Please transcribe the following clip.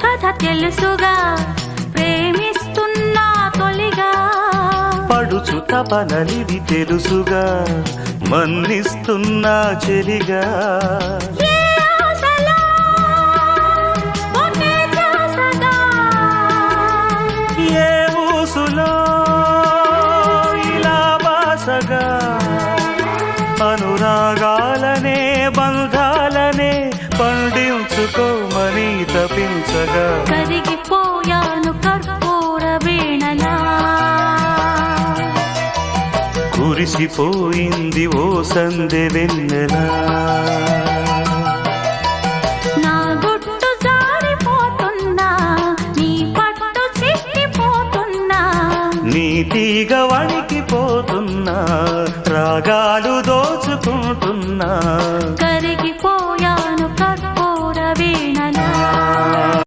కథ తెలుసుగా ప్రేమిస్తున్నా తొలిగా పడుచు తపనలిది తెలుసుగా మన్నిస్తున్నా చెలిగా ఏ ఊసులో ఇలా బాసగా అనురాగాలనే బంధాలనే పండించుకోమని తపించగా కరిగిపోయాను కర్పూర వీణలా కురిసిపోయింది ఓ సందె వెన్నెలా నా గుట్టు జారిపోతున్నా నీ పట్టు చిక్కిపోతున్నా నీ తీగ వణికిపోతున్నా రాగాలు దోచుకుంటున్నా